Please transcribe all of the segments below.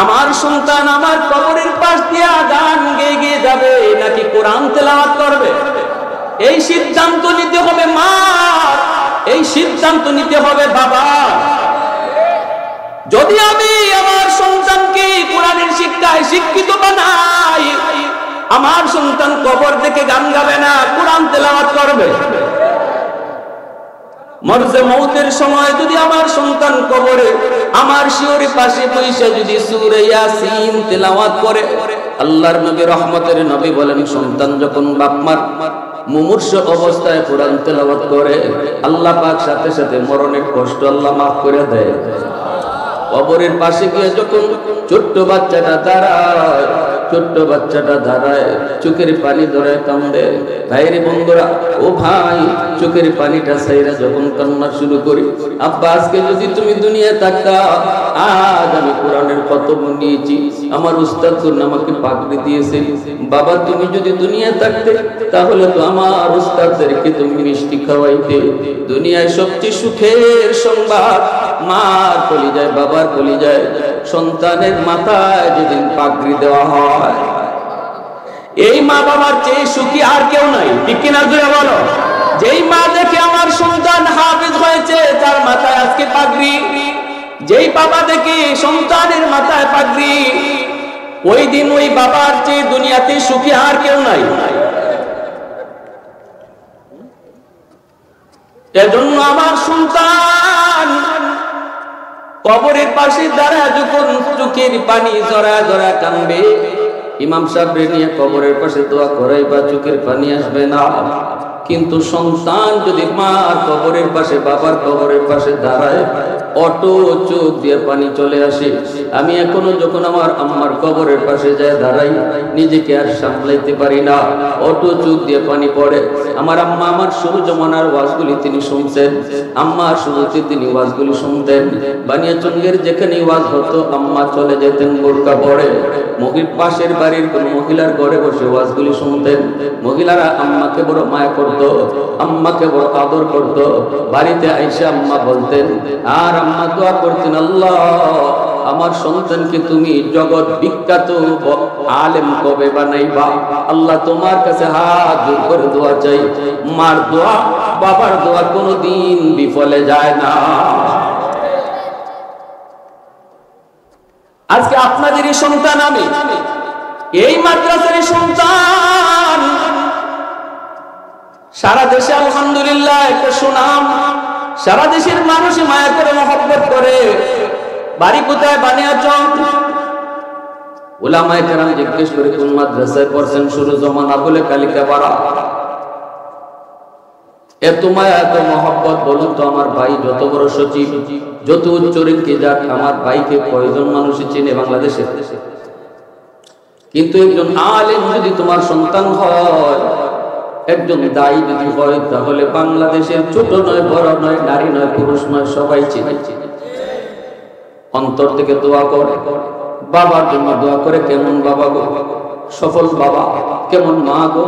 আমার সন্তান আমার কবরের পাশ দিয়ে গান গেয়ে গেয়ে যাবে নাকি কোরআন তেলাওয়াত করবে? এই সিদ্ধান্ত নিতে হবে মা, এই সিদ্ধান্ত নিতে হবে বাবা। যদি আমি আমার সন্তানকে কোরআনের শিক্ষায় শিক্ষিত বানাই, আমার সন্তান কবর থেকে গান গাবে না, কোরআন তেলাওয়াত করবে। মরজে মৌতের সময় যদি আমার সন্তান কবরে আমার শিওরের পাশে বসে যদি সূরা ইয়াসিন তেলাওয়াত করে, আল্লাহর নবী রহমতের নবী বলেন, সন্তান যখন বাপ-মার মুমূর্ষ অবস্থায় কোরআন তেলাওয়াত করে, আল্লাহ পাক সাথে সাথে মরণের কষ্ট আল্লাহ মাফ করে দেয়। কবরের পাশে গিয়ে যখন ছোট্ট বাচ্চাটা দাঁড়ায়, চোখের পানি ধরে কান্দে। ভাইরে বন্ধুরা, ও ভাই, চোখের পানিটা ছাইরা যখন কান্না শুরু করি, আব্বা আজকে যদি তুমি দুনিয়ায় থাকতা, আজ আমি কোরআনের কত নিয়েছি, আমার উস্তাদ আমাকে পাগড়ি দিয়েছে। বাবা তুমি যদি দুনিয়ায় থাকতে, তাহলে তো আমার উস্তাদদেরকে তুমি মিষ্টি খাওয়াইতে। দুনিয়ায় সবচেয়ে সুখের সংবাদ, মার কলিজায় বাবার কলিজায় সন্তানের মাথায় যেদিন পাগড়ি দেওয়া হয়, এই মা বাবার চেয়ে সুখী আর কেউ নাই। ঠিক কিনা জোরে বলো? যেই মা দেখে আমার সন্তান হাফেজ হয়েছে, তার মাথায় আজকে পাগড়ি, যেই বাবা দেখে সন্তানের মাথায় পাগড়ি, ওই দিন ওই বাবার চেয়ে দুনিয়াতে সুখী আর কেউ নাই। এজন্য আমার সন্তান কবরের পাশে দাঁড়া যখন চোখের পানি জরা জরা কাঁদবে, ইমাম সাহেব নিয়ে কবরের পাশে দোয়া করাই বা চোখের পানি আসবে না। কিন্তু সন্তান যদি মার কবরের পাশে বাবার কবরের পাশে দাঁড়ায়, অটো চোখ দিয়ে পানি চলে আসে। আমি এখনো যখন আমার আম্মার কবরের পাশে যায় দাঁড়াই, নিজেকে আর সামলাইতে পারি না, অটো চোখ দিয়ে পানি পড়ে। আমার আম্মা আমার শুরু জমানার ওয়াজগুলি তিনি শুনছেন, আম্মার শুরুতে তিনি ওয়াজগুলি শুনতেন। বানিয়াচঙ্গের যেখানে ওয়াজ হতো, আম্মা চলে যেতেন বোরকা পরে, পাশের বাড়ির কোন মহিলার ঘরে বসে ওয়াজগুলি শুনতেন। মহিলারা আম্মাকে বড় মায়া করত, আম্মাকে বড় আদর করত। বাড়িতে আইসা আম্মা বলতেন, আর আম্মা দোয়া করতেন, আল্লাহ আমার সন্তানকে তুমি জগৎ বিখ্যাত আলেম কবে বানাইবা? আল্লাহ তোমার কাছে হাত জোর করে দোয়া চাই। মার দোয়া বাবার দোয়া কোনোদিন বিফলে যায় না। আজকে আপনাদেরই সন্তান আমি, এই মাদ্রাসারই সন্তান। সারা দেশে আলহামদুলিল্লাহ একটা সুনাম, সারা দেশের মানুষ মায়া করে মহব্বত করে। বাড়ি কোথায়? বানিয়াচং। উলামায়ে কেরাম জিজ্ঞেস করে, কোন মাদ্রাসায় পড়ছেন? শুরু জমানা বলে কালিকাপাড়া। এত মায়া এত মহব্বত, বলুন তো আমার ভাই যত বড় সচিব, যত উচ্চ রেঙ্কে যাক, আমার ভাইকে কয়জন মানুষই চিনে বাংলাদেশে? কিন্তু একজন আলেম যদি তোমার সন্তান হয়, একজন দায়ী যদি হয়, তাহলে বাংলাদেশের ছোট নয়, বড় নয়, নারী নয়, পুরুষ নয়, সবাই চিনে। অন্তর থেকে দোয়া করে, বাবার জন্য দোয়া করে। কেমন বাবা গো, সফল বাবা। কেমন মা গো,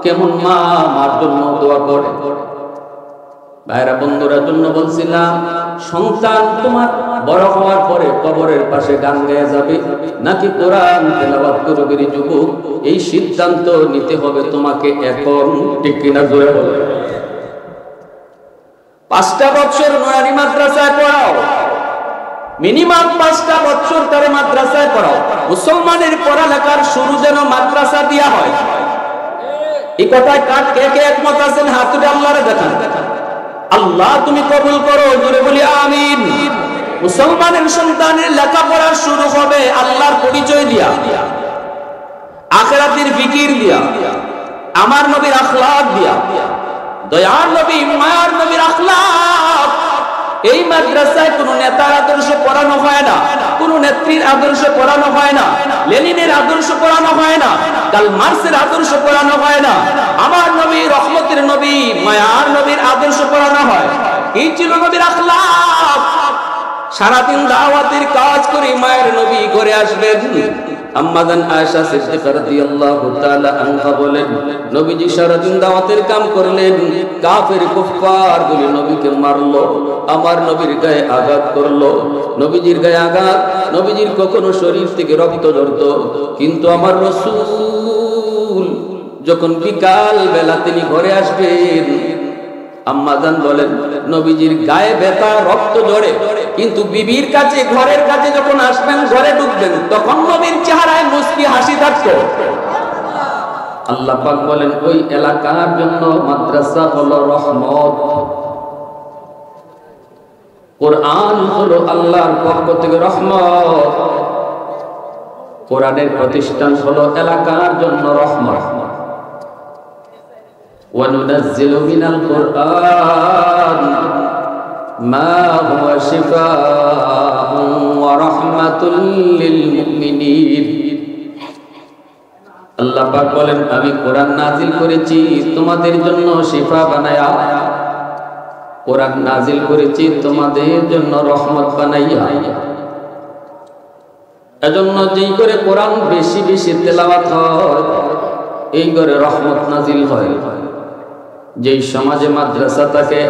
কেমন মা, মার জন্য দোয়া করে। ভাইরা বন্ধুরা জন্য বলছিলাম, সন্তান তোমার বড় হওয়ার পরে কবরের পাশে গান গেয়ে যাবে নাকি কোরআন তেলাওয়াত করবে? যুবক, এই সিদ্ধান্ত নিতে হবে তোমাকে এখন। ঠিক কিনা জোরে বলো? 5টা বছর নয়ারি মাদ্রাসায় পড়াও, মিনিমাম 5টা বছর তারে মাদ্রাসায় পড়াও। মুসলমানের পড়ালেখার শুরু যেন মাদ্রাসা দিয়া হয়। এই কথায় কার কে কে একমত আছেন? হাত তুলে আল্লাহরে দেখান। আল্লাহ তুমি কবুল করো, জোরে বলি আমিন। মুসলমানের সন্তানের লেখাপড়া শুরু হবে আল্লাহর পরিচয় দিয়া, আখিরাতের ফিকির দিয়া, আমার নবীর আখলাক দিয়া। দয়ার নবী, মায়ার নবীর আখলাক। এই মাদ্রাসায় কোন নেতার আদর্শ পড়ানো হয় না, কোন নেত্রীর আদর্শ পড়ানো হয় না, লেনিনের আদর্শ পড়ানো হয় না, কার্ল মার্কসের আদর্শ পড়ানো হয় না। আমার নবী, রহমতের নবী, মায়ার নবীর আদর্শ পড়ানো হয়। এই ছিল নবীর আখলাক। সারাদিন দাওয়াতের কাজ করে মায়ের নবী ঘরে আসবেন, আম্মাজান আয়েশা সিদ্দিকা রাদিয়াল্লাহু তাআলা আনহা বলেন, নবীজি সারাদিন দাওয়াতের কাম করলেন, কাফের কুফফার গুলি নবীকে মারলো, আমার নবীর গায়ে আঘাত করলো, নবীজির গায়ে আঘাত, নবীজির কখনো শরীর থেকে রক্ত ঝরতো, কিন্তু আমার রাসূল যখন বিকাল বেলা তিনি ঘরে আসবেন, আম্মাজান বলেন নবীজির গায়ে ব্যথা, রক্ত ঝরে, কিন্তু বিবির কাছে, ঘরের কাছে যখন আসবেন, ঘরে ঢুকবেন, তখন নবীর চেহারায় মুস্কি হাসি থাকতো। আল্লাহ পাক বলেন ওই এলাকার জন্য মাদ্রাসা হলো রহমত, কোরআন হলো আল্লাহর পক্ষ থেকে রহমত, কোরআনের প্রতিষ্ঠান হলো এলাকার জন্য রহমত। وَنُنَزِّلُ مِنَ الْقُرْآنِ مَا هُوَ شِفَاءٌ وَرَحْمَةٌ لِّلْمُؤْمِنِينَ। আল্লাহ পাক বলেন আমি কোরআন নাজিল করেছি তোমাদের জন্য শিফা বানায়া, কোরআন নাজিল করেছি তোমাদের জন্য রহমত বানাইয়া। এজন্য যেই করে কোরআন বেশি বেশি তেলাওয়াত হয়, এই করে রহমত নাজিল হয়। যেই সমাজে মাদ্রাসা থাকে,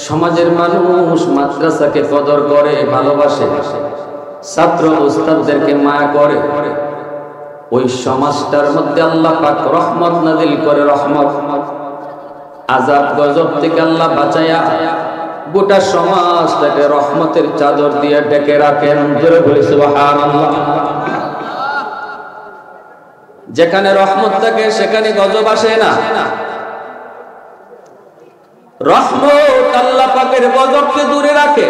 সমাজের মানুষ মাদ্রাসাকে কদর করে, ভালোবাসে, ছাত্র উস্তাদদেরকে মায়া করে, ওই সমাজটার মধ্যে আল্লাহ পাক রহমত নাজিল করে। রহমত, আযাব গজব থেকে আল্লাহ বাঁচায়া গোটা সমাজটাকে রহমতের চাদর দিয়ে ঢেকে রাখেন। জোরে বলি সুবহানাল্লাহ। যেখানে রহমত থাকে সেখানে গজব আসে না। রহমত আল্লাহ পাকের গজবকে দূরে রাখে।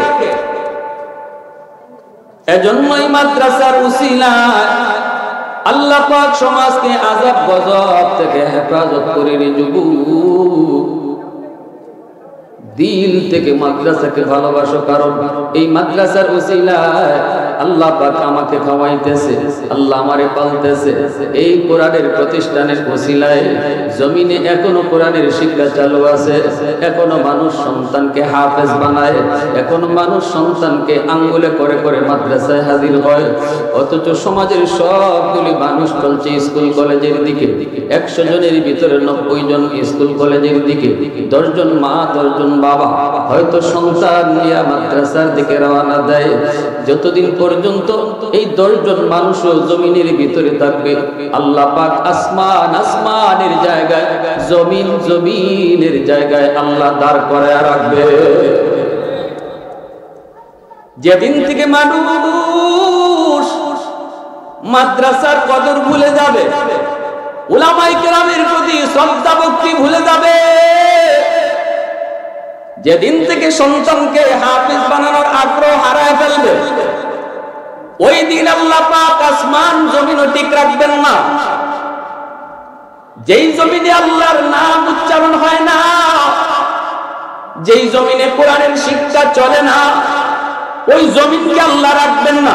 এজন্যই মাদ্রাসার উসিলায় আল্লাহ পাক সমাজকে আযাব গজব থেকে হেফাজত করে যুবক, দিল থেকে মাদ্রাসাকে ভালোবাসো, কারণ এই মাদ্রাসার উসিলায় আল্লাহ পাক আমাকে খাওয়াইতেছে, আল্লাহ আমারে পালতেছে। এই কোরআনের প্রতিষ্ঠানের উসিলায় জমিনে এখনো কোরআনের শিক্ষা চালু আছে, এখনো মানুষ সন্তানকে হাফেজ বানায়, এখনো মানুষ সন্তানকে আঙ্গুলে করে করে মাদ্রাসায় হাজির হয়। অথচ সমাজের সবগুলি মানুষ চলছে স্কুল কলেজের দিকে। 100 জনের ভিতরে 90 জন স্কুল কলেজের দিকে, 10 জন মা 10 জন বাবা হয়তো সন্তান নিয়ে মাদ্রাসার দিকে রওনা দেয়। যতদিন পর্যন্ত এই 10 জন মানুষও জমিনের ভিতরে থাকবে, আল্লাহ পাক আসমান আসমানের জায়গায়, জমিন জমিনের জায়গায় আল্লাহ দাঁড় করায় রাখবে। যেদিন থেকে মানুষ মাদ্রাসার কদর ভুলে যাবে, উলামায়ে কেরামের প্রতি শ্রদ্ধা ভক্তি ভুলে যাবে, যেদিন থেকে সন্তানকে হাফেজ বানানোর আগ্রহ হারায় ফেলবে, ওই দিন আল্লাহ পাক আসমান জমিনও ঠিক রাখবেন না। যেই জমিনে আল্লাহর নাম উচ্চারণ হয় না, যেই জমিনে কোরআনের শিক্ষা চলে না, ওই জমিনকে আল্লাহ রাখবেন না।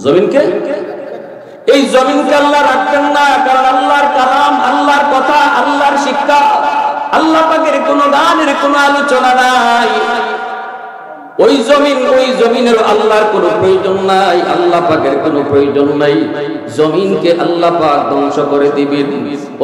জমিনকে, এই জমিনকে আল্লাহ রাখবেন না, কারণ আল্লাহর কালাম, আল্লাহর কথা, আল্লাহর শিক্ষা, আল্লাহ পাকের কোন গানের কোন আলোচনা নাই। ওই জমিনের আল্লাহর কোনো প্রয়োজন নাই, আল্লাহ পাকের কোনো প্রয়োজন নাই। জমিনকে আল্লাহ পাক ধ্বংস করে দিবেন।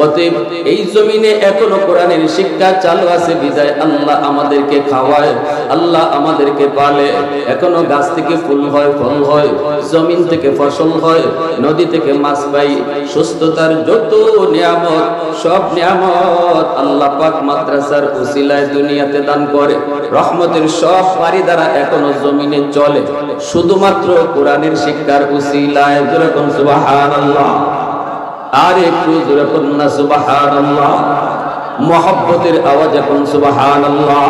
অতএব এই জমিনে এখনো কোরআনের শিক্ষা চালু আছে বিদায় আল্লাহ আমাদেরকে খাওয়ায়, আল্লাহ আমাদেরকে পালে। এখনো গাছ থেকে ফুল হয়, ফল হয়, জমিন থেকে ফসল হয়, নদী থেকে মাছ পাই, সুস্থতার যত নিয়ামত, সব নিয়ামত আল্লাহ পাক মাদ্রাসার উসিলায় দুনিয়াতে দান করে। রহমতের সব বাড়িদারা এখনো জমিনে চলে শুধুমাত্র কোরআনের শিক্ষার উসিলায়। যেরকম সুবহানাল্লাহ, আর একটু জোরে করুন না সুবহানাল্লাহ। মুহাব্বতের আওয়াজ এখন সুবহানাল্লাহ।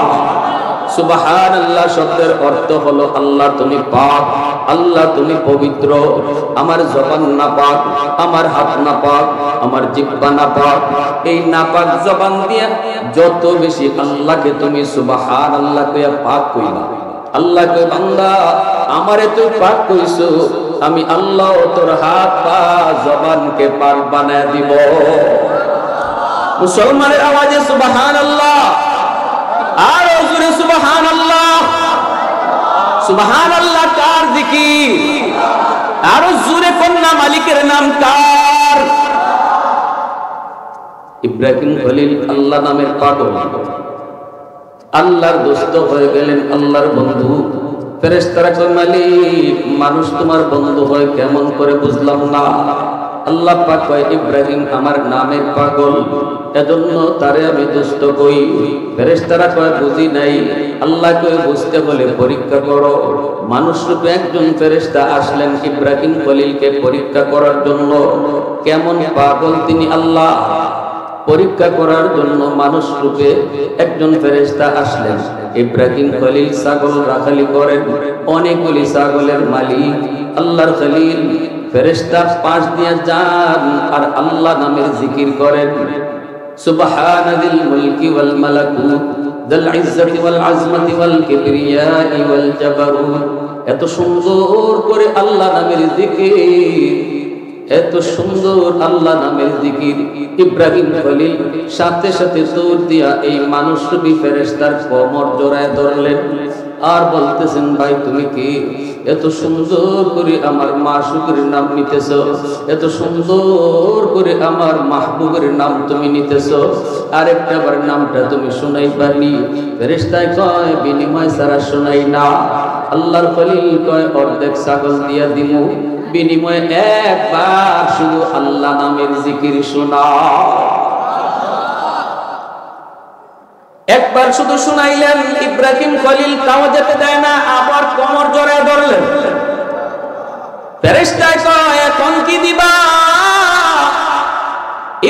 সুবহানাল্লাহ শব্দের অর্থ হলো আল্লাহ তুমি পাক, আল্লাহ তুমি পবিত্র। আমার জবান না পাক, আমার হাত না পাক, আমার জিহ্বা না পাক। এই নাপাক জবান দিয়ে যত বেশি আল্লাহকে তুমি সুবহানাল্লাহ কইয়া পাক কইবা, আল্লাহ কই বান্দা আমারে তুই পাক কইছো, আমি আল্লাহ তোর হাত পা জবানকে পাক বানায় দিব। মুসলমানের আওয়াজে সুবহানাল্লাহ, আর জোরে সুবহানাল্লাহ। সুবহানাল্লাহ কার জিকির, আর না মালিকের নাম কার? ইব্রাহিম খলিল আল্লাহ নামের পাগল, আল্লাহর দোস্ত হয়ে গেলেন, আল্লাহর বন্ধু। ফেরেশতারা কয় মালিক, মানুষ তোমার বন্ধু হয় কেমন করে বুঝলাম না। আল্লাহ পাক কয় ইব্রাহিম আমার নামের পাগল, এজন্য তারে আমি দোস্ত কই। ফেরেশতারা কয় বুঝি নাই। আল্লাহ কয় বুঝতে বলে পরীক্ষা করো। মানুষ রূপে একজন ফেরেশতা আসলেন ইব্রাহিম খলিলকে পরীক্ষা করার জন্য। কেমন পাগল তিনি আল্লাহ পরীক্ষা করার জন্য মানুষ রূপে একজন ফেরেশতা আসলেন। ইব্রাহিম খলিল ছাগল রাখালি করেন, অনেকগুলি ছাগলের মালিক আল্লাহর খলিল। ফেরেশতা পাশ দিয়ে যান আর আল্লাহ নামের জিকির করেন। সুবহানাল মুলকি ওয়াল মালাকুত যাল ইজ্জতি ওয়াল আজমতি ওয়াল কিবরিয়াই ওয়াল জাবারুত। এত সুন্দর করে আল্লাহ নামের জিকির, এত সুন্দর আল্লাহ নামের জিকির। ইব্রাহিম খলিল সাথে সাথে দৌড় দিয়া এই মানুষরূপী ফেরেশতার কোমর জড়ায় ধরলেন আর বলতেছেন ভাই তুমি কি এত সুন্দর করে আমার মাশউকের নাম নিতেছো, এত সুন্দর করে আমার মাহবুবের নাম তুমি নিতেছো, আরেকটা বার নামটা তুমি শুনাইবানি? ফেরেশতায় কয় বিনিময় ছাড়া শুনাই না। আল্লাহর খলিল কয় অর্ধেক ছাগল দিয়া দিমু, বিনিময়ে একবার শুধু আল্লাহ নামের জিকির শোনা। একবার শুধু শুনাইলেন। ইব্রাহিম খলিল তাও যেতে দেয় না, আবার কোমর জড়ায় ধরলেন। ফেরেশতায় কয় এখন কি দিবা?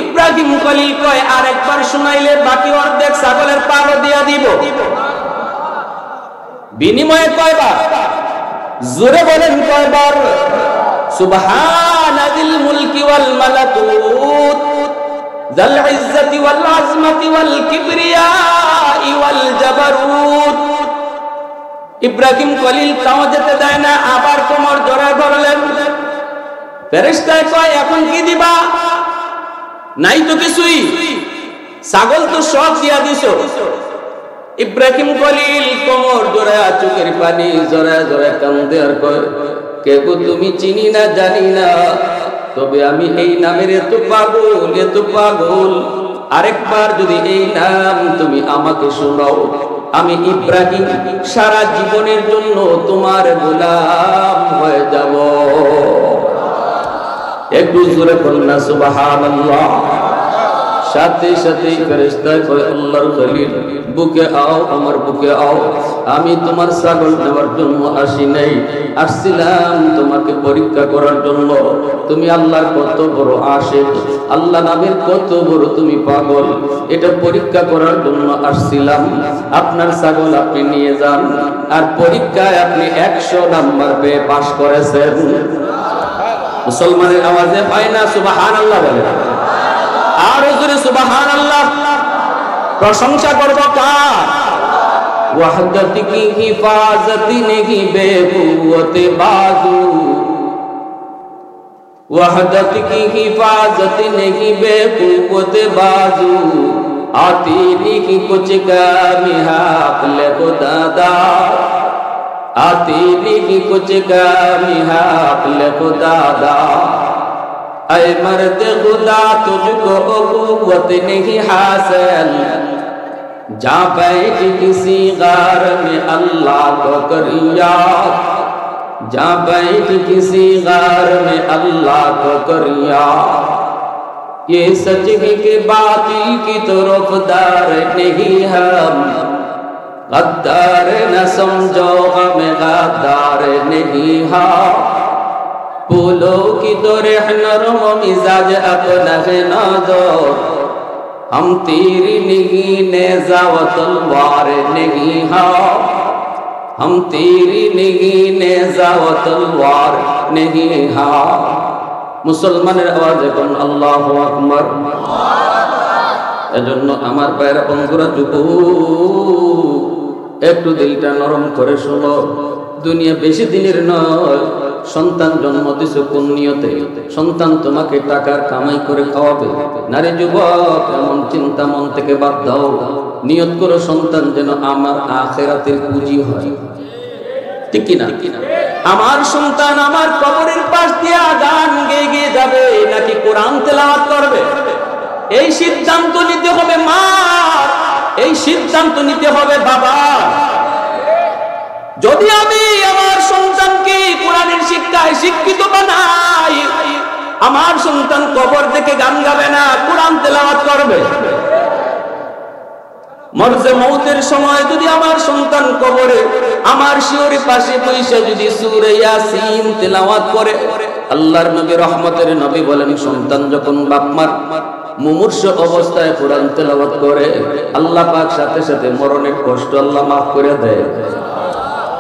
ইব্রাহিম খলিল কয় আরেকবার শুনাইলে বাকি অর্ধেক ছাগলের পালও দিয়া দিব। বিনিময়ে কয়বার? জোরে বলেন কয়বার? সুবহানাল মুলকি ওয়াল মালাকুত যাল ইজ্জতি ওয়াল আজমতি ওয়াল কিবরিয়াই ওয়াল জাবারুত। ইব্রাহিম খলিল তাও যেতে দেয় না, আবার কোমর জড়ায় ধরলেন। ফেরেশতায় কয় এখন কি দিবা? নাই তো কিছুই, ছাগল তো সব দিয়া দিছো। ইব্রাহিম খলিল কোমর জড়ায় চোখের পানি জড়ায় জড়ায় কান্দে আর কয় কে গো তুমি চিনি না জানি না, তবে আমি এই নামের এত পাগল, এত পাগল। আরেকবার যদি এই নাম তুমি আমাকে শোনাও, আমি ইব্রাহিম সারা জীবনের জন্য তোমার গোলাম হয়ে যাব। একটু জোরে বলুন না সুবহানাল্লাহ। সাথে সাথে ফেরেশতা কয় আল্লাহর খলিল বুকে আও, আমার বুকে আও। আমি তোমার ছাগল নেওয়ার জন্য আসি নাই, আসছিলাম তোমাকে পরীক্ষা করার জন্য। তুমি আল্লাহর কত বড় আশিক, আল্লাহ নামের কত বড় তুমি পাগল, এটা পরীক্ষা করার জন্য আসছিলাম। আপনার ছাগল আপনি নিয়ে যান। আর পরীক্ষায় আপনি 100 নাম্বার পেয়ে পাশ করেছেন। মুসলমানের আওয়াজে হয় না সুবহানাল্লাহ বলে? আর জোরে সুবহানাল্লাহ। প্রশংসা করব কার? ওয়াহদত কি হিফাজত নেহি বেকুওত বাজু, ওয়াহদত কি হিফাজত নেহি বেকুওত বাজু, आती नहीं कुछ कमी हाक़ले खुदा दा, आती नहीं कुछ कमी हाक़ले खुदा दा। ऐ मर्द खुदा तुझको कुव्वत नहीं हासिल, जा बैठ किसी गार में अल्लाह को कर याद, जा बैठ किसी गार में अल्लाह को कर याद। ये सच है कि बातिल की तरफदार नहीं हम, गद्दार न समझो हमें गद्दार नहीं हम। फूलों की तरह नरम मिजाज अपना है नाज़ुक, हम तीर नहीं नेज़ा व तलवार नहीं हम, हम तीर नहीं नेज़ा व तलवार नहीं हम। মুসলমানের আওয়াজে কোন আল্লাহু আকবার। এজন্য আমার ভাইরা বন্ধুরা, যুবক একটু দিলটা নরম করে শোনো। দুনিয়া বেশি দিনের নয়। সন্তান জন্ম দিছো কোন নিয়তে? সন্তান তোমাকে টাকার কামাই করে খাওয়াবে? নারী যুবক, এমন চিন্তা মন থেকে বাদ দাও। নিয়ত করো সন্তান যেন আমার আখিরাতের পুঁজি হয়। ঠিক কি না? আমার সন্তান আমার কবরের পাশ দিয়ে গান কোরআন তেলাওয়াত করবে? এই সিদ্ধান্ত নিতে হবে মা, এই সিদ্ধান্ত নিতে হবে বাবা। যদি আমি আমার সন্তানকে কোরআনের শিক্ষায় শিক্ষিত বানাই, আমার সন্তান কবর থেকে গান গাবে না, কোরআন তেলাওয়াত করবে। মরজে মৌতের সময় যদি আমার সন্তান কবরে আমার শিওরের পাশে বসে যদি সূরা ইয়াসিন তেলাওয়াত করে, আল্লাহর নবী রহমতের নবী বলেন, সন্তান যখন বাপ-মার মুমূর্ষ অবস্থায় কোরআন তেলাওয়াত করে, আল্লাহ পাক সাথে সাথে মরণের কষ্ট আল্লাহ মাফ করে দেয়।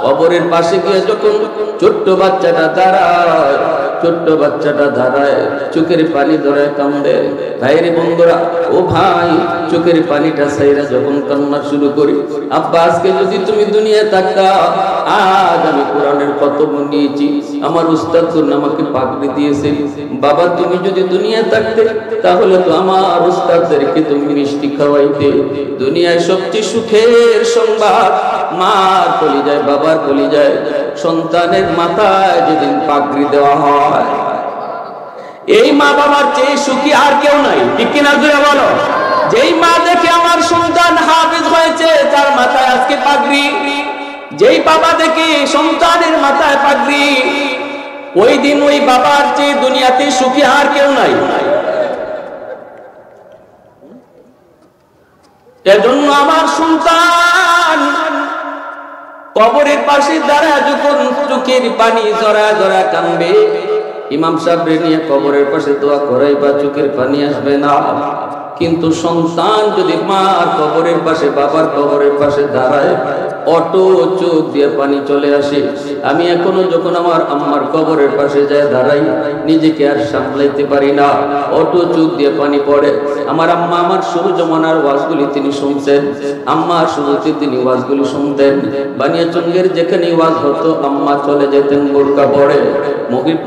কবরের পাশে গিয়ে যখন ছোট্ট বাচ্চাটা দাঁড়ায়, চোখের পানি ধরে কান্দে। ভাইরে বন্ধুরা, ও ভাই, চোখের পানিটা ছাইরা যখন কান্না শুরু করি, আব্বা আজকে যদি তুমি দুনিয়ায় থাকতা, আজ আমি কোরআনের কত নিয়েছি, আমার উস্তাদ আমাকে পাগড়ি দিয়েছে। বাবা তুমি যদি দুনিয়ায় থাকতে, তাহলে তো আমার উস্তাদদেরকে তুমি মিষ্টি খাওয়াইতে। দুনিয়ায় সবচেয়ে সুখের সংবাদ, মার কলিজায় বাবার কলিজায় সন্তানের মাথায় যেদিন পাগড়ি দেওয়া হয়, এই মা বাবার চেয়ে সুখী আর কেউ নাই। ঠিক কিনা জোরে বলো? যেই মা দেখে আমার সন্তান হাফেজ হয়েছে, তার মাথায় আজকে পাগড়ি, যেই বাবা দেখে সন্তানের মাথায় পাগড়ি, ওই দিন ওই বাবার চেয়ে দুনিয়াতে সুখী আর কেউ নাই। এজন্য আমার সন্তান কবরের পাশে দাঁড়া যখন চোখের পানি জরা জরা কাঁদবে, ইমাম সাহেব নিয়ে কবরের পাশে দোয়া করাইবা, চোখের পানি আসবে না। কিন্তু সন্তান যদি মার কবরের পাশে বাবার কবরের পাশে দাঁড়ায়, অটো চোখ দিয়ে পানি চলে আসে। আমি এখনো যখন আমার আম্মার কবরের পাশে যায় দাঁড়াই, নিজেকে আর সামলাইতে পারি না, অটো চোখ দিয়ে পানি পড়ে। আমার আম্মা আমার শুরু জমানার ওয়াজগুলি তিনি শুনছেন, আম্মার শুরুতে তিনি ওয়াজগুলি শুনতেন। বানিয়াচঙ্গের যেখানে ওয়াজ হতো, আম্মা চলে যেতেন বোরকা পরে,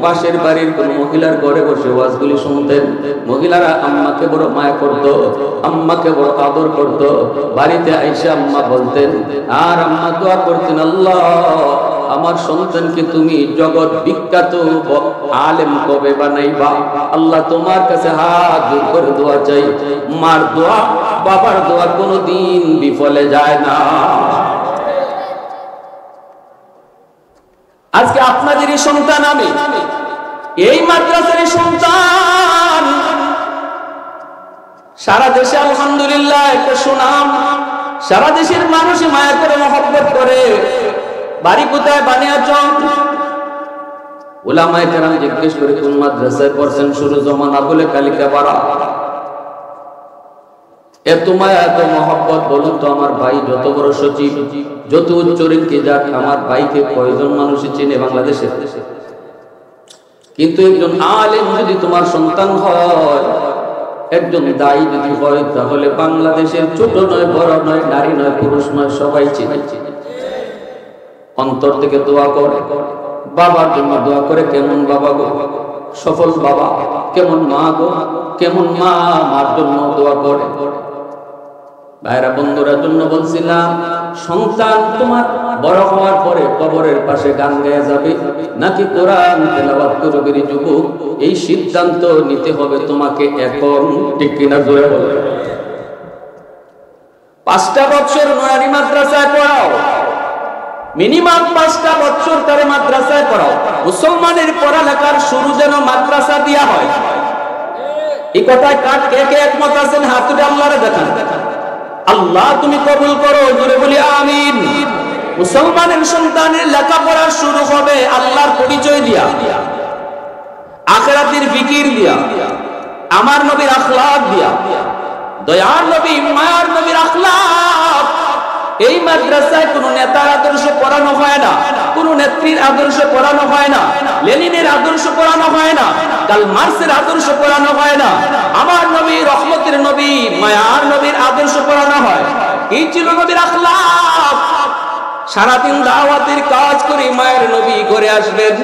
পাশের বাড়ির কোন মহিলার ঘরে বসে ওয়াজগুলি শুনতেন। মহিলারা আম্মাকে বড় মায়া করত, আম্মাকে বড় আদর করত। বাড়িতে আইসা আম্মা বলতেন, আর আম্মা দোয়া করতেন, আল্লাহ আমার সন্তানকে তুমি জগৎ বিখ্যাত আলেম কবে বানাইবা। আল্লাহ তোমার কাছে হাত জোর করে দোয়া চাই। মার দোয়া, বাবার দোয়া কোনোদিন বিফলে যায় না। আজকে আপনাদেরই সন্তান আমি, এই মাদ্রাসারই সন্তান। সারা দেশে আলহামদুলিল্লাহ একটা সুনাম, সারা দেশের মানুষ মায়া করে মহব্বত করে। বাড়ি কোথায়? বানিয়াচং। উলামায়ে কেরাম জিজ্ঞেস করে, কোন মাদ্রাসায় পড়ছেন? শুরু জমানা বলে কালিকাপাড়া। এত মায়া এত মহব্বত, বলুন তো আমার ভাই যত বড় সচিব, যত উচ্চ রেঙ্কে যাক, আমার ভাইকে কয়জন মানুষই চেনে বাংলাদেশে? কিন্তু একজন আলেম যদি তোমার সন্তান হয়, একজন দায়ী যদি হয়, তাহলে বাংলাদেশের ছোট নয়, বড় নয়, নারী নয়, পুরুষ নয়, সবাই চেনে। অন্তর থেকে দোয়া করে, বাবার জন্য দোয়া করে। কেমন বাবা গো, সফল বাবা। কেমন মা গো, কেমন মা, মার জন্য দোয়া করে। ভাইরা বন্ধুরা, জন্য বলছিলাম, সন্তান তোমার বড় হওয়ার পরে কবরের পাশে গান গায়ে যাবে নাকি কোরআন তেলাওয়াত করবে? যুবক, এই সিদ্ধান্ত নিতে হবে তোমাকে এখন। ঠিক কিনা জোরে বলো? 5টা বছর নয়ারি মাদ্রাসায় পড়াও, মিনিমাম 5টা বছর তারে মাদ্রাসায় পড়াও। মুসলমানের পড়ালেখার শুরু যেন মাদ্রাসা দিয়া হয়। এই কথায় কার কে কে একমত আছেন? হাত তুলে আল্লাহরে দেখান। আল্লাহ তুমি কবুল করো, জোরে বলি আমিন। মুসলমানের সন্তানের লেখাপড়া শুরু হবে আল্লাহর পরিচয় দিয়া, আখিরাতের ফিকির দিয়া, আমার নবীর আখলাক দিয়া। দয়ার নবী, মায়ার নবীর আখলাক। এই মাদ্রাসায় কোন নেতার আদর্শ পড়ানো হয় না, কোন নেত্রীর আদর্শ পড়ানো হয় না, লেনিনের আদর্শ পড়ানো হয় না, কার্ল মার্কসের আদর্শ পড়ানো হয় না। আমার নবী, রহমতের নবী, মায়ার নবীর আদর্শ পড়ানো হয়। এই ছিল নবীর আখলাক। সারাদিন দাওয়াতের কাজ করে মায়ের নবী ঘরে আসবেন।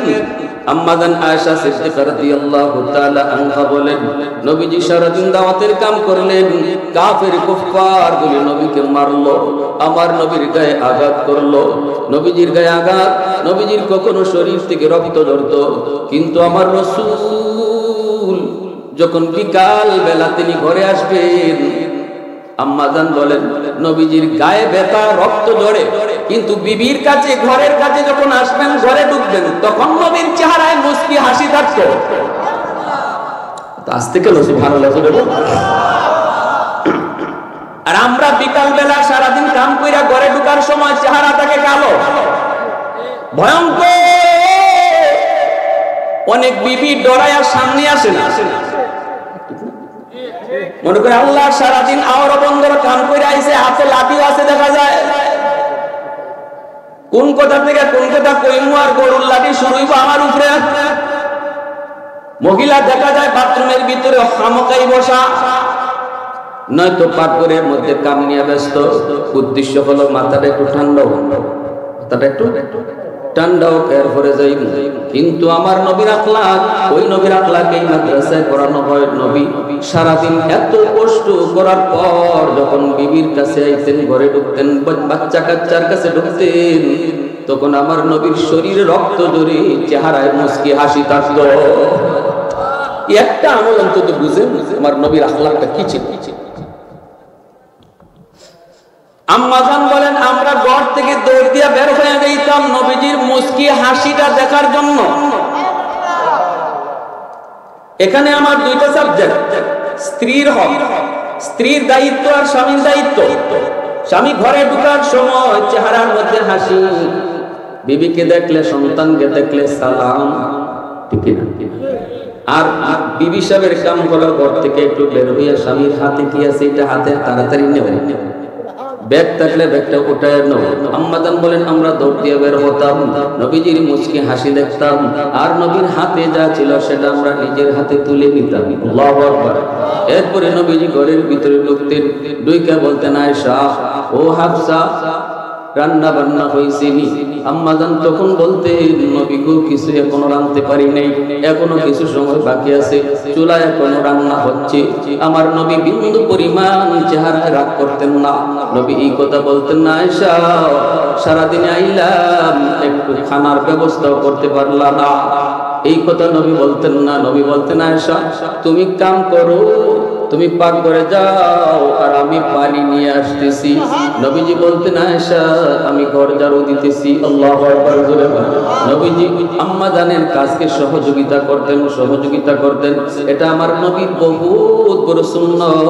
আম্মাজান আয়েশা সিদ্দিকা রাদিয়াল্লাহু তাআলা আনহা বলেন, নবীজি সারাদিন দাওয়াতের কাম করলেন, কাফের কুফফার গুলি নবীকে মারলো, আমার নবীর গায়ে আঘাত করলো। নবীজির গায়ে আঘাত, নবীজির কখনো শরীর থেকে রক্ত ঝরতো, কিন্তু আমার রাসূল যখন বিকাল বেলা তিনি ঘরে আসবেন, আম্মাজান বলেন নবীজির গায়ে ব্যথা, রক্ত ঝরে, কিন্তু বিবির কাছে, ঘরের কাছে যখন আসবেন, ঘরে ঢুকবেন, তখন নবীর চেহারায় মুস্কি হাসি থাকতো। আজ থেকে সুবহানাল্লাহ। আর আমরা বিকাল বেলা সারাদিন কাম কইরা ঘরে ঢুকার সময় চেহারা থাকে কালো, ভয়ঙ্কর। অনেক বিবি ডরায়া সামনে আসে না, মনে করে আল্লাহ সারাদিন আওয়ার বন্ধর কাম করে আইছে, হাতে লাঠি আছে দেখা যায়, কোন কথা থেকে কোন কথা কইমু, আর গরুর লাঠি শুরু হইব আমার উপরে। মহিলা দেখা যায় বাথরুমের ভিতরে খামকাই বসা, নয়তো পাকঘরের মধ্যে কাম নিয়ে ব্যস্ত। উদ্দেশ্য হলো মাথাটা একটু ঠান্ডা হোক, মাথাটা একটু ঠান্ডাও এরপরে যাই। কিন্তু আমার নবীর আখলাক, ওই নবীর আখলাক এই মাদ্রাসায় পড়ানো হয়। নবী সারাদিন এত কষ্ট করার পর যখন বিবির কাছে আইতেন, ঘরে ঢুকতেন, বাচ্চা কাচ্চার কাছে ঢুকতেন, তখন আমার নবীর শরীরে রক্ত জড়ে, চেহারায় মুস্কি হাসি থাকত। একটা আমল অন্তত বুঝেন আমার নবীর আখলাকটা কি ছিল। আম্মাজান বলেন আমরা ঘর থেকে দৌড় দিয়া বের হয়ে যাইতাম নবীজির মুস্কি হাসিটা দেখার জন্য। এখানে আমার দুইটা সাবজেক্ট, স্ত্রীর হক, স্ত্রীর দায়িত্ব আর স্বামীর দায়িত্ব। স্বামী ঘরে ঢোকার সময় চেহারার মধ্যে হাসি, বিবিকে দেখলে, সন্তানকে দেখলে সালাম, ঠিক না? আর বিবি সাহেবের কাম হলো ঘর থেকে একটু বের হইয়া স্বামীর হাতে কি আছে এটা হাতে তাড়াতাড়ি নেবেন, ব্যাগ থাকলে ব্যাগটা উঠায় নাও। আম্মাজান বলেন আমরা দৌড় দিয়ে বের হতাম, নবীজির মুচকি হাসি দেখতাম, আর নবীর হাতে যা ছিল সেটা আমরা নিজের হাতে তুলে নিতাম। আল্লাহু আকবার। এরপরে নবীজি ঘরের ভিতরে ঢুকতেন, ঢুইকা বলতেন আয়েশা, ও হাফসা, রান্না বান্না হয়েছেনি? আম্মাজান তখন বলতেন নবী গো কিছু এখনো রাঁধতে পারি নাই, এখনো কিছু সময় বাকি আছে, চুলা এখনো রান্না হচ্ছে। আমার নবী বিন্দু পরিমাণ চেহারায় রাগ করতেন না। নবী এই কথা বলতেন না, আয়েশা সারাদিনে আইলাম, একটু খানার ব্যবস্থাও করতে পারলাম না, এই কথা নবী বলতেন না। নবী বলতেন আয়েশা তুমি কাম করো, তুমি পাক করে যাও, আর আমি পানি নিয়ে আসতেছি। নবীজি বলতেন আয়েশা আমি ঘর ঝাড়ু দিতেছি। আল্লাহু আকবার। নবীজি আম্মাজানের কাজকে সহযোগিতা করতেন। এটা আমার নবীর বহুত বড় সুন্নাত।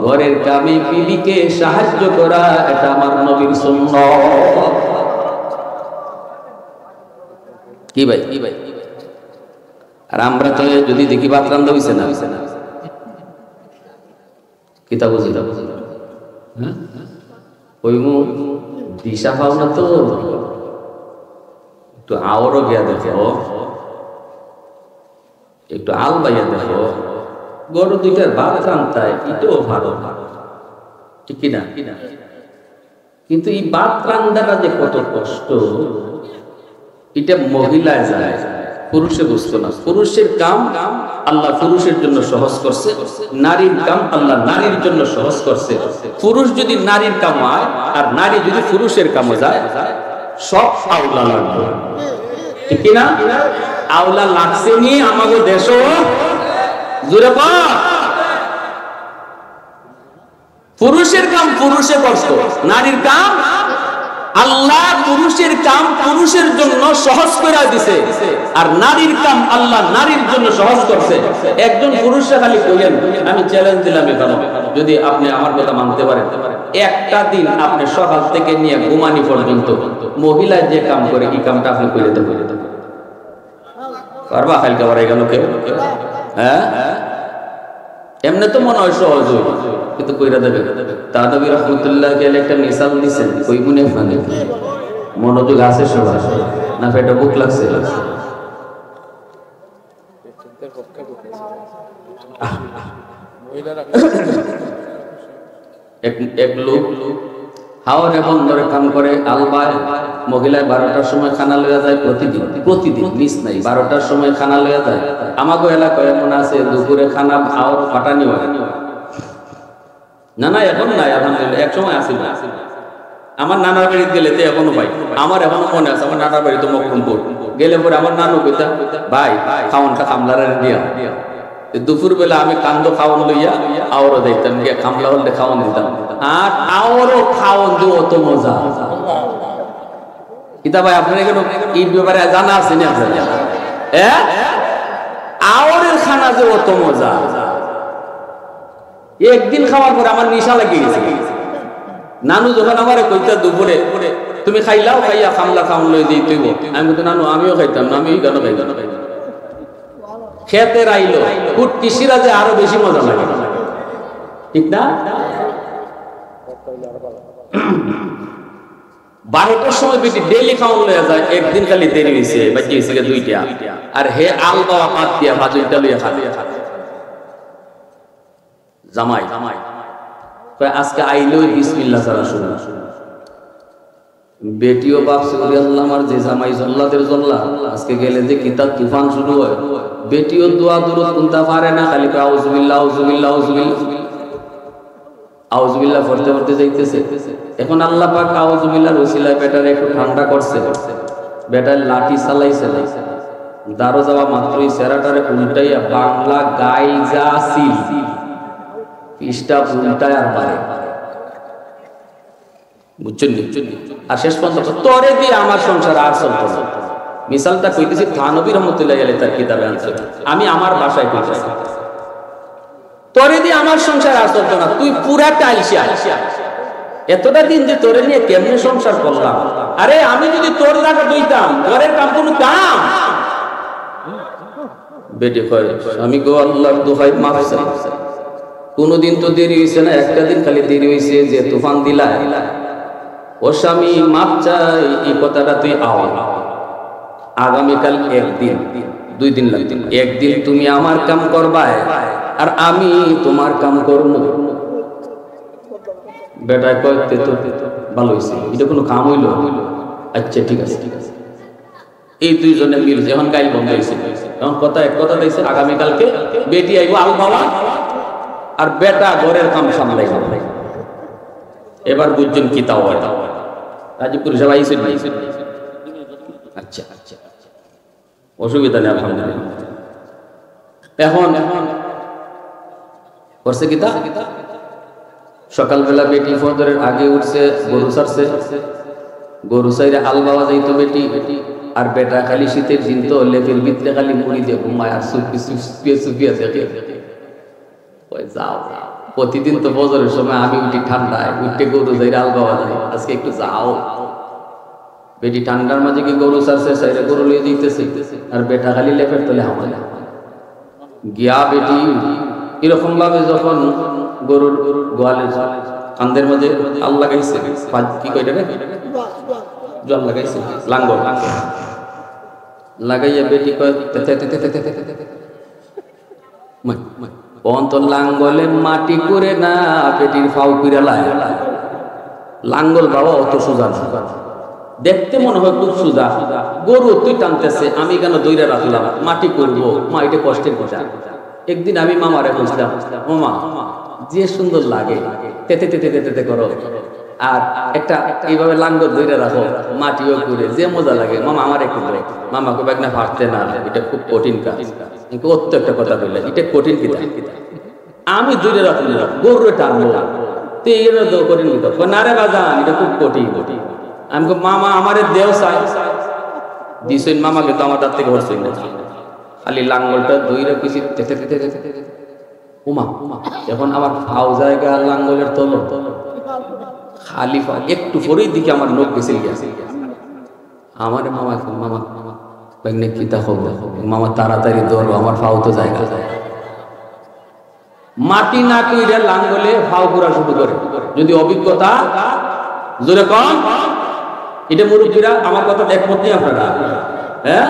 ঘরের কামে বিবিকে সাহায্য করা এটা আমার নবীর সুন্নাত। কি ভাই? আর আমরা তো যদি দেখি ভাত রান্না হইছে না, কিতাব হ্যাঁ ওই দিশা পাও না তো, একটু আওয়ারও গিয়া দেখো, একটু আল বাইয়া দেখো, গরু দুইটার ভাত রান্তায় এটাও ভালো, ঠিক কিনা? কিন্তু এই ভাত রান্নাটা যে কত কষ্ট, এটা মহিলায় যায়, পুরুষে বুঝতো না। পুরুষের কাম আল্লাহ পুরুষের জন্য সহজ করছে, নারীর কাম আল্লাহ নারীর জন্য সহজ করছে। পুরুষ যদি নারীর কাম হয় আর নারী যদি পুরুষের কামে যায়, সব আওলা লাগবে, ঠিক না? আওলা লাগছে নিয়ে আমাদের দেশও জুড়ে পা পুরুষের কাম পুরুষে করতো, নারীর কাম আল্লাহ পুরুষের কাম পুরুষের জন্য সহজ করে দিছে, আর নারীর কাম আল্লাহ নারীর জন্য সহজ করছে। একজন পুরুষে খালি কইলেন, আমি চ্যালেঞ্জ দিলাম এখানে, যদি আপনি আমার কথা মানতে পারেন, একটা দিন আপনি সকাল থেকে নিয়ে ঘুমানি পর্যন্ত মহিলা যে কাম করে এই কামটা আপনি করে দিতে পারবা? খালকে বাড়াই গেল কেউ? হ্যাঁ, এমনি তো মনে হয় সহজ, কিন্তু কইরা দেবে। তানবী রাহমাতুল্লাহ আলাইহি একটা মিসাল দিয়েছেন, কই মনে ফানে মনোযোগ আছে সবার না? পেটে ভুক লাগছে, এক লোক হাওরে বন্দরে কাম করে, আলবায় মহিলায় 12টার সময় খানা লইয়া যায়, প্রতিদিন মিস নাই, 12টার সময় খানা লইয়া যায়। আমাগো এলাকায় এমন আছে দুপুরে খানা হাওর পাঠানি হয় না, এখন নাই, আলহামদুলিল্লাহ। এক সময় আসিল, আমার নানার বাড়িতে গেলে তো এখনো পাই, আমার এখনো মনে আছে, আমার নানার বাড়ি তো মকরমপুর গেলে পরে আমার নানু কইতা, ভাই খাওয়ানটা কামলার দিয়া, দুপুর বেলা আমি কান্দ খাওয়ান লইয়া আওরও দেখতাম গিয়ে খামলা হলে খাওয়ান দিতাম আর আওরও খাওয়ান দিয়ে অত মজা কিতা ভাই আপনার এখানে এই ব্যাপারে জানা আছে না আপনার আওরের খানা যে অত মজা একদিন খাওয়ার পরে আমার নিশা লেগে গেছে নানু যখন আমার কইতা দুপুরে তুমি খাইলাও খাইয়া খামলা খাওয়ান লই দিই তুই আমি কিন্তু নানু আমিও খাইতাম না আমি কেন খাইতাম খেতে রাইলো উট কিসিরা যে আরো বেশি মজা লাগে ঠিক না 12টার সময় বেশি ডেইলি খাওয়ান লইয়া যায় একদিন খালি দেরি হইছে বাকি হইছে দুইটা আর হে আল বাবা পাত দিয়া ভাজুইটা লইয়া খাবে জামাই কয় আজকে আইলো বিসমিল্লাহ ছাড়া শুনো বেটিও বাপ সুরি আল্লাহ আমার যে জামাই জল্লাদের জল্লা আজকে গেলে যে কিতাব তুফান শুরু হয় বেটিও দোয়া দুরুদ কোনটা পারে না খালি আউযুবিল্লাহ আউযুবিল্লাহ আউযুবিল্লাহ আউযুবিল্লাহ পড়তে পড়তে যাইতেছে এখন আল্লাহ পাক আউযুবিল্লাহর ওসিলায় বেটারে একটু ঠান্ডা করছে বেটার লাঠি চালাইছে দারো যাওয়া মাত্রই সেরাটারে উল্টাইয়া বাংলা গাইজা সিল পৃষ্ঠা উল্টায় আর পারে বুঝছেন আর শেষ পর্যন্ত তোরে দিয়ে আমার সংসার আর চলতো না মিসালটা কইতেছি থানবী রহমতুল্লাহ আলাইহি তার কিতাবে আনছে আমি আমার ভাষায় কইতেছি তোরে দিয়ে আমার সংসার আর চলতো না তুই পুরা টাইলসিয়া এতটা দিন যে তোরে নিয়ে কেমনে সংসার করলাম আরে আমি যদি তোর জায়গা দইতাম ঘরের কাম কোনো কাম বেটে কয় আমি গো আল্লাহর দোহাই মাফ চাই কোনদিন তো দেরি হইছে না একটা দিন খালি দেরি হইছে যে তুফান দিলা ও স্বামী মাপ চাই এই কথাটা তুই আগামীকাল একদিন 2 দিন লাগবে একদিন তুমি আমার কাম করবা আর আমি তোমার কাম করব বেটা কইতে তো ভালো হইছে এটা কোনো কাম হইলো আচ্ছা ঠিক আছে এই দুইজনে মিল যখন গাইল বন্ধ হইছে তখন কথা এক কথা দিয়েছে আগামীকালকে বেটি আইবো আল বাবা আর বেটা ঘরের কাম সামলাই এবার বুঝছেন কি তাও রাজীবপুর সবাই আইছেন আচ্ছা আচ্ছা অসুবিধা নেই আলহামদুলিল্লাহ এখন করছে কিতা সকালবেলা বেটি ফজরের আগে উঠছে গরু ছাড়ছে গরু ছাইরে হাল বাওয়া যাইতো বেটি আর বেটা খালি শীতের দিন তো লেপের ভিতরে খালি মুড়ি দিয়ে ঘুমায় আর সুপিয়ে দেখে যাও প্রতিদিন তো ফজরের সময় আমি উঠি ঠান্ডায় উঠে গরু যাই হাল বাওয়া যায় আজকে একটু যাও বেটি ঠান্ডার মাঝে কি গরু ছাড়ছে সাইরে গরু লিয়ে দিতেছে আর বেটা খালি লেপের তলে হামালে গিয়া বেটি এরকম ভাবে যখন গরুর গোয়ালের কান্দের মাঝে আল্লাহ লাগাইছে কি কইটা রে জল লাগাইছে লাঙ্গল লাগাইয়া বেটি কয় তো লাঙ্গলে মাটি করে না বেটির ফাউ পিরা লাঙ্গল বাবা অত সোজা দেখতে মনে হয় খুব সোজা গরু তুই টানতেছে আমি কেন দইরা রাখলাম মাটি করবো মা এটা কষ্টের কথা একদিন আমি মামারে বলছিলাম মামা যে সুন্দর লাগে তেতে তেতে তেতে তেতে করো আর একটা এইভাবে লাঙ্গল ধরে রাখো মাটিও করে যে মজা লাগে মামা আমার একটু বলো মামা কবে না পারতে না এটা খুব কঠিন কাজ অত একটা কথা বললে এটা কঠিন কিতা আমি ধরে রাখবো গরু টানবো তো এগুলো তো কঠিন কিতা না রে বাজান এটা খুব কঠিন আমি মামা আমারে দেও চাই দিছেন মামাকে তো আমার তার থেকে হচ্ছেন না খালি লাঙ্গলটা ধরে কিছু তেতে তেতে তেতে উমা এখন আমার ফাও জায়গা লাঙ্গলের তলো খালি ফা একটু পরেই দিকে আমার লোক গেছে আমার মামা মামা বাইনে কিতা হবে মামা তাড়াতাড়ি ধরো আমার ফাও তো জায়গা মাটি না কইরা লাঙ্গলে ফাও পুরা শুরু করে যদি অভিজ্ঞতা জোরে কম এটা মুরব্বীরা আমার কথা একমত নেই আপনারা হ্যাঁ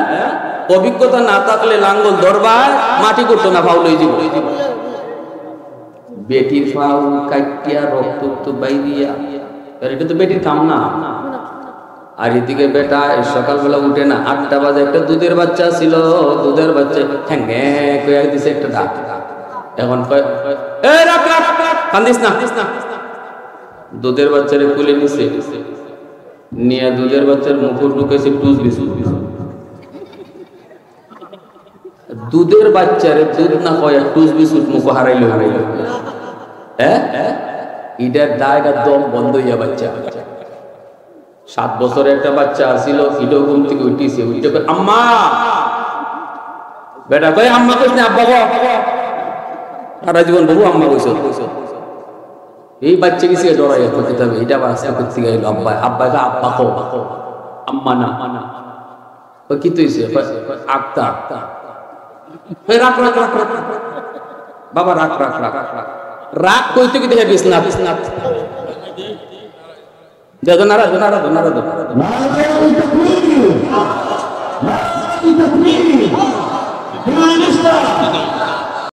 অভিজ্ঞতা না থাকলে লাঙ্গল ধরবার মাটি করতো না ফাও লই দিব বেটির ফাউ কাটিয়া রক্ত বাইরিয়া এটা তো বেটির কাম না আর এদিকে বেটা সকালবেলা উঠে না 8টা বাজে একটা দুধের বাচ্চা ছিল দুধের বাচ্চা ঠ্যাঙ্গে কয়ে দিছে একটা ডাক এখন কান্দিস না দুধের বাচ্চারে কুলে নিছে নিয়ে দুধের বাচ্চার মুখর ঢুকেছে টুস বিস্কুট দুধের বাচ্চারে দুধ না কয় টুস বিস্কুট মুখ হারাইল হ্যাঁ এটার দায়টা দম বন্ধ হইয়া বাচ্চা 7 বছরের একটা বাচ্চা আসিল ইডো ঘুম থেকে উঠিছে উঠে আম্মা বেটা কয় আম্মা কইস না আব্বা গো সারা জীবন বাবু আম্মা কইছ এই বাচ্চা কিছু ডরাইয়া করতে হবে এটা বাচ্চা করতে গেল আব্বা আব্বাকে আব্বা কো আম্মা না ওই কি তুইছে আক্তা রাখ রাখ রাখ রাখ বাবা রাখ রাখ রাখ রাখ কইতে কি দেখে বিছনা বিছনা দেখো নারা নারা নারা নারা